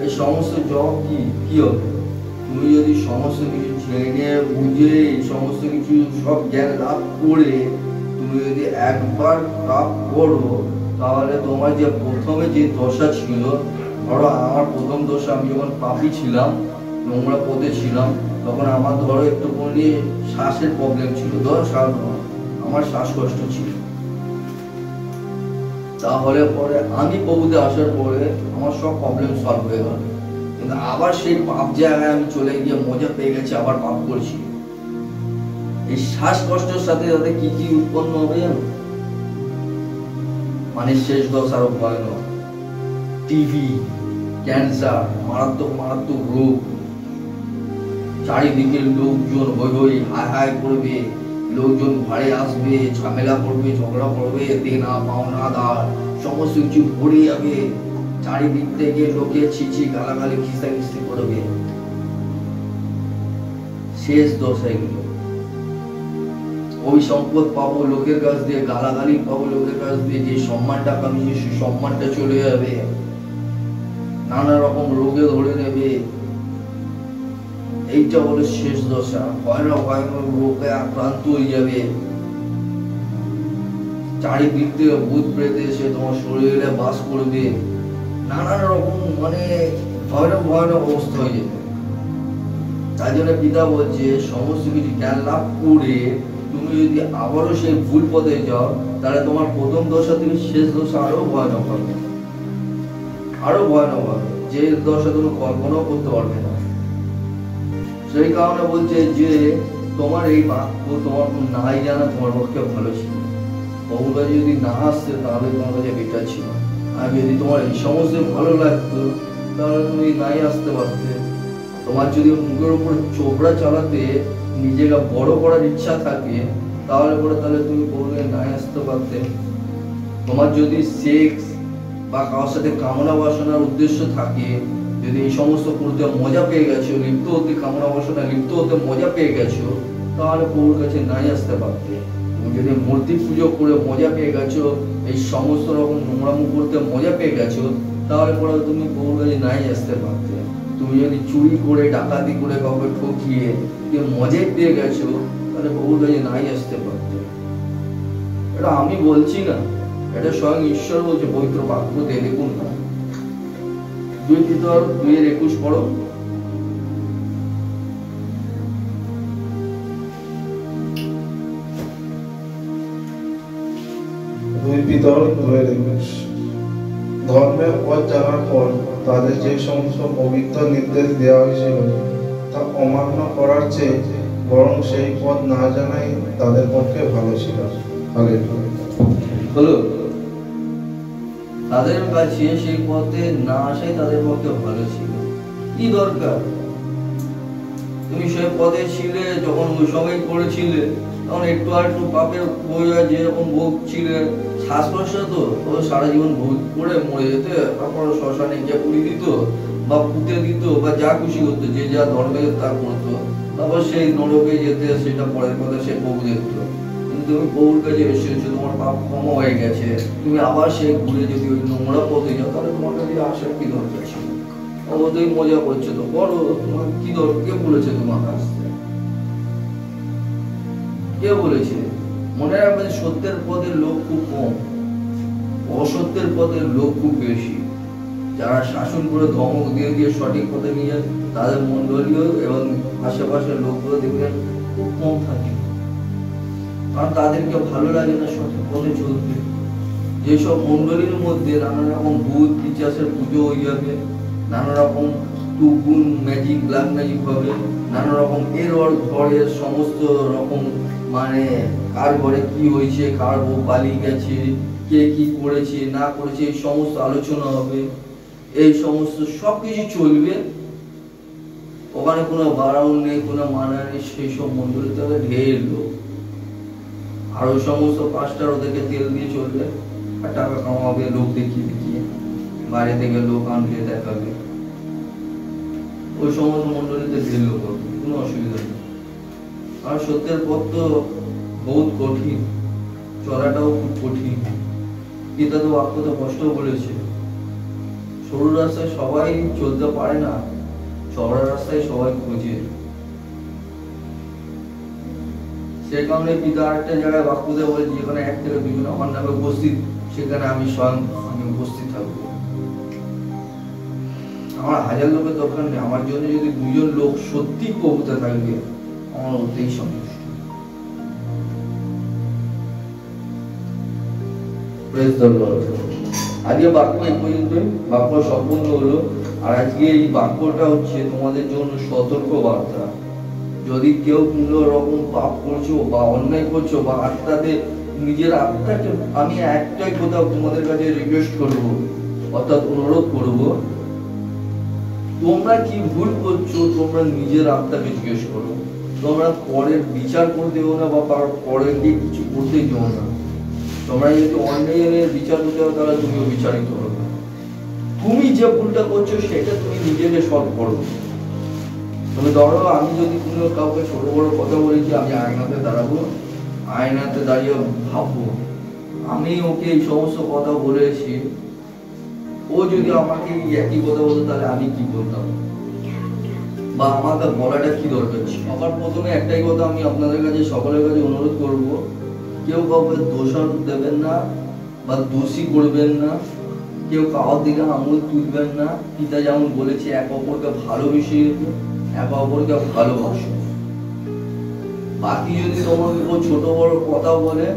এই সমস্ত জব কি হবে? তুমি যদি সমস্ত কিছু জেনে বুঝে সমস্ত কিছু সব জ্ঞান লাভ করে তুমি যদি একবার পাপ করো, তাহলে তোমার যে প্রথমে যে দশা ছিল, ধরো আমার প্রথম দশা, আমি যখন পাপী ছিলাম, নোংরা পথে ছিলাম, তখন আমার ধরো একটুখানি শ্বাসের প্রবলেম ছিল, ধরো আমার শ্বাসকষ্ট ছিল। তাহলে পরে আমি প্রভুতে আসার পরে আমার সব প্রবলেম সলভ হয়ে গেল। কিন্তু আবার সেই পাপ জায়গায় আমি চলে গিয়ে মজা পেয়ে গেছি, আবার পাপ করছি। এই শ্বাসকষ্টের সাথে সাথে কি কি উৎপন্ন হবে জানো? মানে শেষ দশ আরো ভয়ানক। টিভি, ক্যান্সার, মারাত্মক মারাত্মক রোগ, চারিদিকে লোকজন হই হই হাই হাই করবে, লোকজন ঘরে আসবে, ঝামেলা করবে, ঝগড়া করবে, দেনা পাওনা দার সমস্ত কিছু ভরে যাবে, চারিদিক থেকে লোকে ছিছি গালাগালি খিস্তাখিস্তি করবে। শেষ দশা এগুলো। ওই সম্পদ পাবো লোকের কাছ দিয়ে, গালাগালি পাবো লোকের কাছ দিয়ে, যে সম্মানটা কামিয়ে সেই সম্মানটা চলে যাবে, নানা রকম রোগে ধরে নেবে। এইটা হলো শেষ দশা। ভয়ানক ভয়ানক রোগে আক্রান্ত হয়ে যাবে, চারিদিক থেকে ভূত প্রেত এসে তোমার শরীরে বাস করবে, নানান রকম মানে ভয়ানক ভয়ানক অবস্থা হয়ে যাবে। তাই জন্য পিতা বলছে সমস্ত কিছু জ্ঞান লাভ করে তুমি যদি আবারও সেই ভুল পথে যাও, তাহলে তোমার প্রথম দশা থেকে শেষ দশা আরো ভয়ানক হবে, আরো ভয়ানক হবে, যে দশা তুমি কল্পনাও করতে পারবে না। সেই কারণে বলছে যে তোমার এই বাক্য তোমার নাই জানা তোমার পক্ষে ভালো ছিল। প্রভুর কাছে যদি না আসতে তাহলে তোমার কাছে বেটার ছিল। আর যদি তোমার এই সমস্ত ভালো লাগতো তাহলে তুমি নাই আসতে পারতে। তোমার যদি মুখের উপর চোপড়া চালাতে নিজেকে বড় করার ইচ্ছা থাকে, তাহলে তুমি প্রভুকে নাই আসতে পারতে। তোমার যদি সেক্স বা কারোর সাথে কামনা বাসনার উদ্দেশ্য থাকে, যদি এই সমস্ত করতে মজা পেয়ে গেছো, লিপ্ত হতে কামনা বাসনা লিপ্ত হতে মজা পেয়ে গেছো, তাহলে প্রভুর কাছে নাই আসতে পারতে। তুমি যদি মূর্তি পুজো করে মজা পেয়ে গেছো, এই সমস্ত রকম নোংরামো করতে মজা পেয়ে গেছো, তাহলে তুমি প্রভুর কাছে নাই আসতে পারতে। তুমি যদি চুরি করে ডাকাতি করে কাউকে ঠকিয়ে মজাই পেয়ে গেছো, তাহলে প্রভুর কাছে নাই আসতে পারতে। এটা আমি বলছি না, এটা স্বয়ং ঈশ্বর বলছে পবিত্র বাক্যতে। দেখুন না, 2 Peter 2:21 পড়ো। 2 Peter 2:21 ধর্মের পথ জানার পর তাদের যে সমস্ত পবিত্র নির্দেশ দেওয়া হয়েছিল তা অমান্য করার চেয়ে বরং সেই পথ না জানাই তাদের পক্ষে ভালো ছিল। হলো তাদের কাছে সেই পথে না আসাই তাদের পক্ষে ভালো ছিল। কি দরকার? তুমি সেই পথে ছিলে যখন ওই সময় করেছিলে, তখন একটু আর একটু পাপের বোঝা যেরকম ভোগ ছিলে, শ্বাস প্রশ্বাস তো ও সারা জীবন ভোগ করে মরে যেতে, তারপর শ্মশানে গিয়ে পুড়ি দিত বা পুঁতে দিত বা যা খুশি করতো, যে যা ধর্মে তা করতো, তারপর সেই নরকে যেতে, সেটা পরের কথা, সে প্রভু দেখতো। কিন্তু তুমি প্রভুর কাছে এসেছো, তোমার পাপ ক্ষমা হয়ে গেছে, তুমি আবার সেই ঘুরে যদি ওই নোংরা পথে যাও, তাহলে তোমার কাছে আসার কি দরকার ছিল? তুমি মজা করছো তো করো, তোমার কি দরকার? কে বলেছে তোমার আসতে? কে বলেছে? মনে রাখবেন, সত্যের পথের লোক খুব কম, অসত্যের পথের লোক খুব বেশি। যারা শাসন করে ধমক দিয়ে দিয়ে সঠিক পথে নিয়ে যায়, তাদের মন্ডলীয় এবং আশেপাশের লোকগুলো দেখবেন খুব কম থাকে, কারণ তাদেরকে ভালো লাগে না সঠিক পথে চলতে। যেসব মন্ডলীর মধ্যে নানা রকম ভূত পিশাচের পুজো হয়ে যাবে, নানা রকম টুকুন ম্যাজিক, ব্ল্যাক ম্যাজিক হবে, নানা রকম এরর ঘরের সমস্ত রকম, মানে কার ঘরে কি হয়েছে, কার বউ পালিয়ে গেছে, কে কি করেছে না করেছে, এই সমস্ত আলোচনা হবে, এই সমস্ত সবকিছু চলবে। ওখানে কোনো বাড়াও নেই, কোনো মানা নেই, সেই সব মন্ডলীতে ঢের লোক। আর ওই সমস্ত পাস্টার ওদেরকে তেল দিয়ে চলবে আর টাকা কামাবে, লোক দেখিয়ে দেখিয়ে বাইরে থেকে লোক আনবে দেখাবে। ওই সমস্ত মন্ডলীতে ঢের লোক হবে, কোনো অসুবিধা নেই। আর সত্যের পথ তো বহুত কঠিন, চলাটাও খুব কঠিন। পিতা তো বাক্য তো কষ্ট বলেছে, সরু রাস্তায় সবাই চলতে পারে না, চওড়া রাস্তায় সবাই খোঁজে। সে কারণে পিতা আরেকটা জায়গায় বাক্যতে বলেছে, যেখানে 1 থেকে 2 জন আমার নামে উপস্থিত, সেখানে আমি স্বয়ং উপস্থিত থাকবো। আমার 1000 লোকের দরকার নেই, আমার জন্য যদি 2 জন লোক সত্যি প্রভুতে থাকবে, আমার ওতেই সন্তুষ্ট। আজকে বাক্য এই পর্যন্ত, বাক্য সম্পূর্ণ হলো। আর আজকে এই বাক্যটা হচ্ছে তোমাদের জন্য সতর্ক বার্তা। যদি কেউ কোনো রকম পাপ করছো বা অন্যায় করছো বা আত্মাতে, নিজের আত্মাকে, আমি একটাই কথা তোমাদের কাছে রিকোয়েস্ট করবো, অর্থাৎ অনুরোধ করবো, তোমরা কি ভুল করছো তোমরা নিজের আত্মাকে জিজ্ঞেস করো। তোমরা পরের বিচার করতে हो না বা পরের দিয়ে কিছু করতে যাও না। তোমরা যদি অন্যায়ের বিচার করতে हो, তাহলে তুমিও বিচারিত হবে। তুমি যে ভুলটা করছো সেটা তুমি নিজেকে সৎ করো। তুমি ধরো, আমি যদি কোনো কাউকে ছোট বড় কথা বলেছি, আমি আয়নাতে দাঁড়াবো, আয়নাতে দাঁড়িয়ে ভাববো আমি ওকে এই সমস্ত কথা বলেছি, ও যদি আমাকে একই কথা বলতো তাহলে আমি কি বলতাম, বা আমাকে বলাটা কি দরকার ছিল। সবার প্রথমে একটাই কথা আমি আপনাদের কাছে, সকলের কাছে অনুরোধ করব, কেউ কাউকে দোষারোপ দেবেন না বা দোষী করবেন না, কেউ কারোর দিকে আঙুল তুলবেন না। পিতা যেমন বলেছে, এক অপরকে ভালোবেসে এক অপরকে ভালোবাসো। বাকি যদি তোমাকে কেউ ছোট বড় কথা বলে,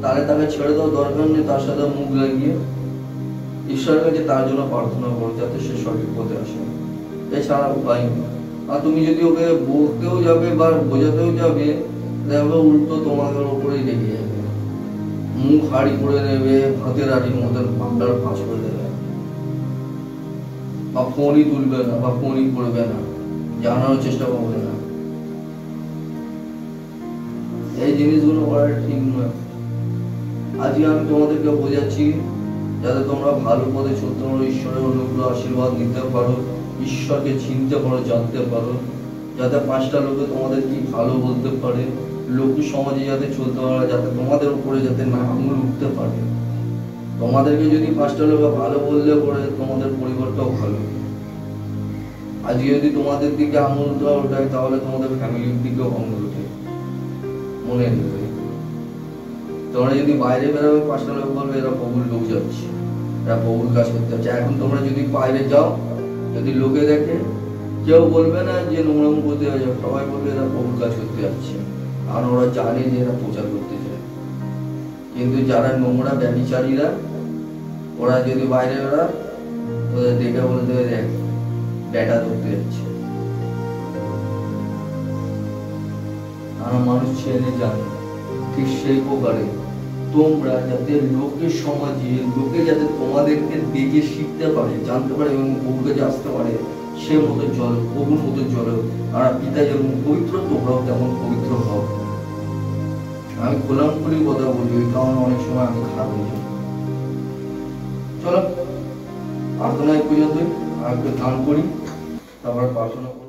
তাহলে তাকে ছেড়ে দাও, দরকার নেই তার সাথে মুখ লাগিয়ে। ঈশ্বরের কাছে তার জন্য প্রার্থনা করো যাতে সে সঠিক পথে আসে, এছাড়া উপায় নেই। আর তুমি যদি ওকে বলতেও যাবে বা বোঝাতেও যাবে, দেখবে উল্টো তোমাদের উপরেই লেগে যাবে, মুখ হাড়ি করে নেবে, ভাতের হাড়ির মধ্যে ভান্ডার ফাঁস করে দেবে, বা ফোনই তুলবে না বা ফোনই করবে না, জানানোর চেষ্টা করবে না। এই জিনিসগুলো করা ঠিক নয়। আজকে আমি তোমাদেরকে বোঝাচ্ছি যাতে তোমরা ভালো পথে চলতে পারো, ঈশ্বরের অনুগ্রহ আশীর্বাদ নিতে পারো, ঈশ্বরকে চিনতে পারো, জানতে পারো, যাতে 5টা লোকে তোমাদের কি ভালো বলতে পারে, লোক সমাজে যাতে চলতে পারে, যাতে তোমাদের উপরে যাতে না আঙুল উঠতে পারে। তোমাদেরকে যদি 5টা লোকে ভালো বললে পরে তোমাদের পরিবারটাও ভালো। আজকে যদি তোমাদের দিকে আঙুলটা ওঠায়, তাহলে তোমাদের ফ্যামিলির দিকেও আঙুল ওঠে। মনে নেবে। তোমরা যদি বাইরে বেরোবে, পাঁচটা লোক বলবে এরা প্রভুর লোক যাচ্ছে, এরা প্রভুর কাজ করতে যাচ্ছে। এখন তোমরা যদি বাইরে যাও, যদি লোকে দেখে, কেউ বলবে না যে নোংরাম করতে যাবে, সবাই বলবে এরা প্রভুর কাজ করতে যাচ্ছে, কারণ ওরা জানে যে এরা প্রচার করতে যায়। কিন্তু যারা নোংরা ব্যভিচারীরা, ওরা যদি বাইরে বেরোয়, ওদের দেখে বলে দেবে দেখ ডেটা ধরতে যাচ্ছে। আর মানুষ ছেলে জানে। ঠিক সেই প্রকারে তোমরা যাতে লোকের সমাজে, লোকে যাতে তোমাদেরকে দেখে শিখতে পারে, জানতে পারে এবং প্রভুর কাছে আসতে পারে, সে মতো জল, প্রভুর মতো জল। আর পিতা যেমন পবিত্র, তোমরাও তেমন পবিত্র হও। আমি খোলাম খুলি কথা বলি, ওই কারণে অনেক সময় আমি খারাপ হয়ে যাই। চলো প্রার্থনা এই পর্যন্তই, আর একটু গান করি, তারপর প্রার্থনা করবো।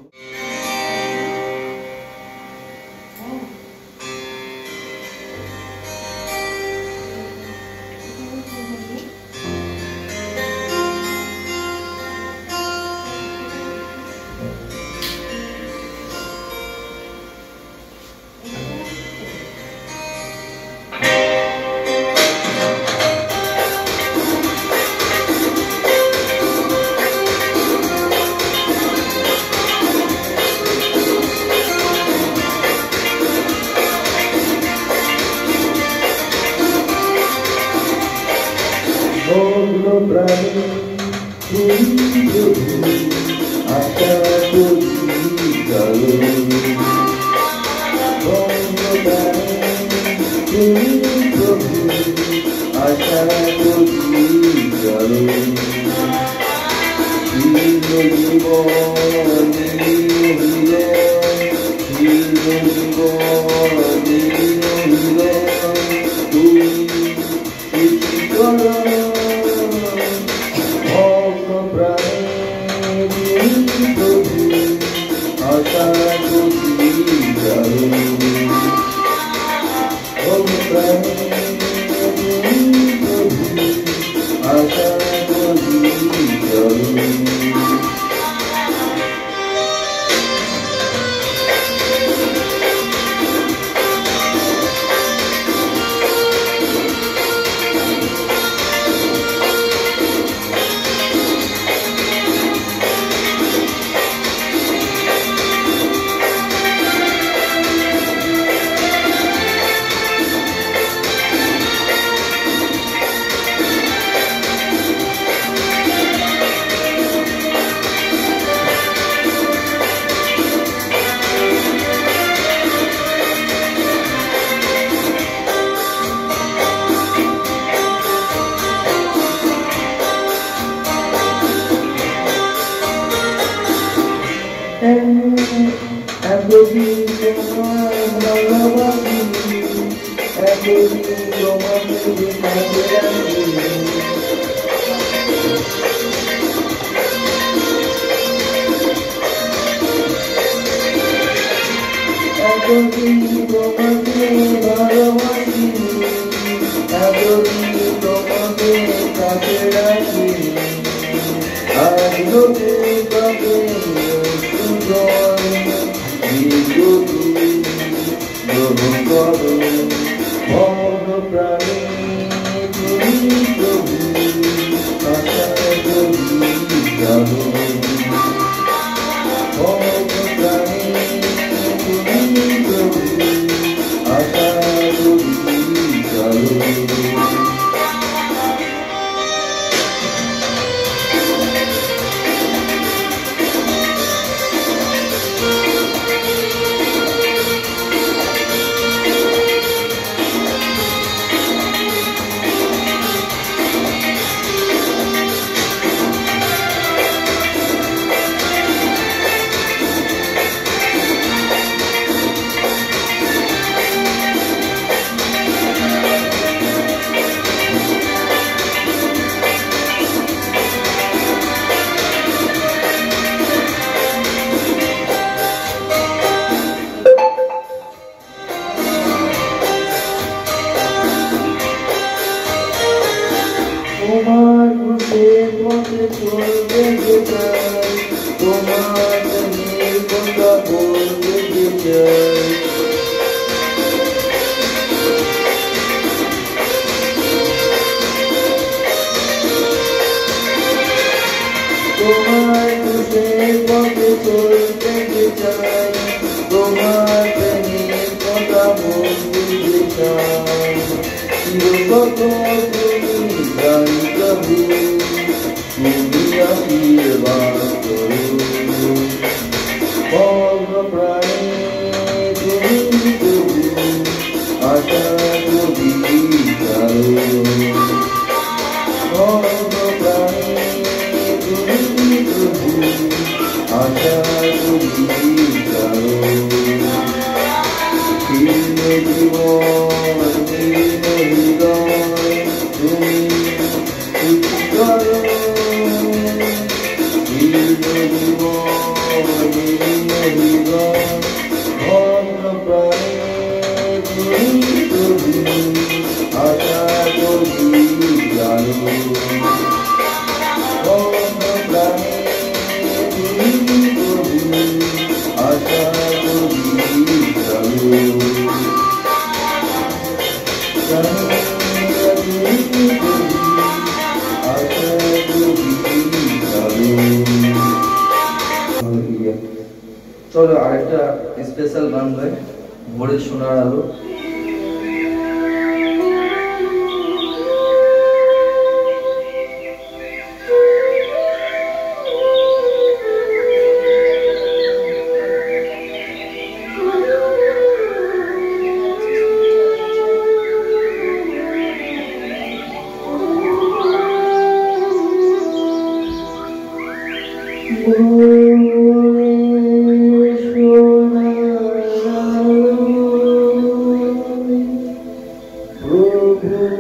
चिरकथा তুমি গাই প্রভু তুমি আশীর্বাদ করো ভগ্ন প্রাণে তুমি প্রভু আশা করি কারো ভগ্ন প্রাণে তুমি প্রভু আশা করি কারো জীবন হৃদয় তুমি করো জীবন হৃদয় ভগ্ন প্রাণে তুমি প্রভু আশা করি জানো ভগ্ন প্রাণে তুমি প্রভু আশা করি জানো চলো আরেকটা স্পেশাল গান গাই ভোরের সোনার আলো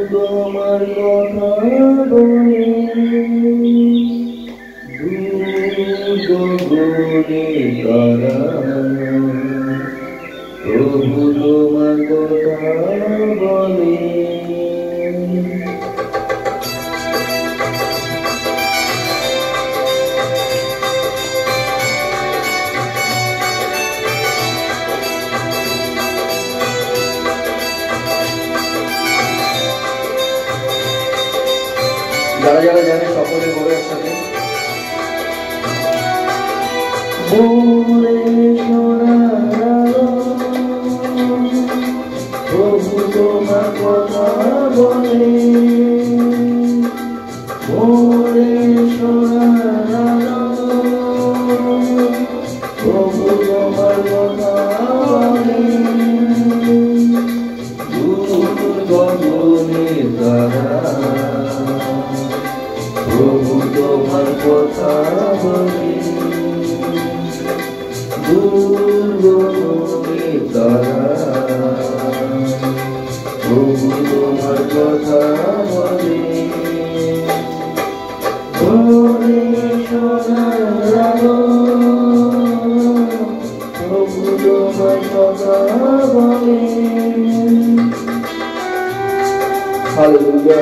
তোমার কথা বলে গগনে তারা প্রভু তোমার কথা বলে যারা যারা জানে সকলে বলে একসাথে প্রভু তোমার কথা বলে প্রভু তোমার কথা বলে গগনে তারা প্রভু তোমার কথা বলে দুর্গমে তারা প্রভু তোমার কথা বলে সোনার আলো প্রভু তোমার কথা বলে হালেলুয়া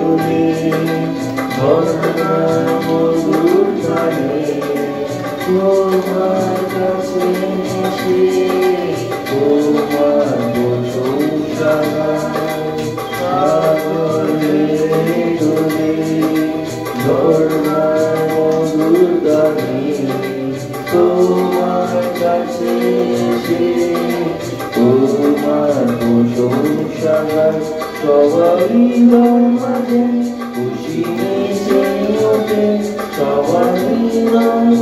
তুলে ঝর্ণার মধুর গানে তোমার কাছে এসে তোমার প্রশংসা গাই। সাগরে তুলে ঝর্ণার মধুর গানে তোমার কাছে এসে তোমার প্রশংসা গাই। সবারই মাঝে খুশি নেচে ওঠে, সবারই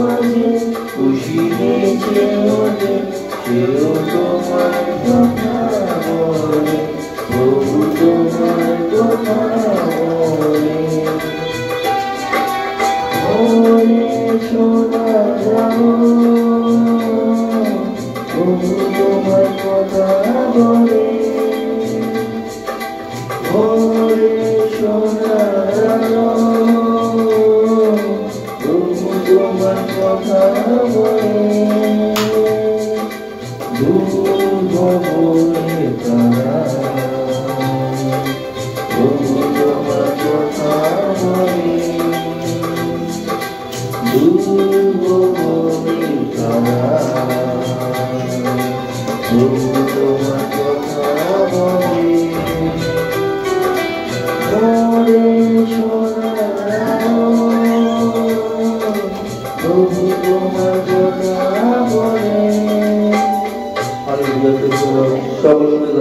মাঝে খুশি নেচে ওঠে, সেও তোমার কথা বলে, প্রভু তোমার কথা বলে। ওরে শোনা যাও, প্রভু তোমার কথা বলে। ওরে শোনা যাও, প্রভু তোমার কথা বলে। দুর্গ বলে তারা প্রভু তোমার কথা বলে। দুর্গ বলে তারা প্রভু তোমার কথা বলে। ওরে শোনা যাও, প্রভু তোমার কথা বলে। হালেলুয়া, সকলে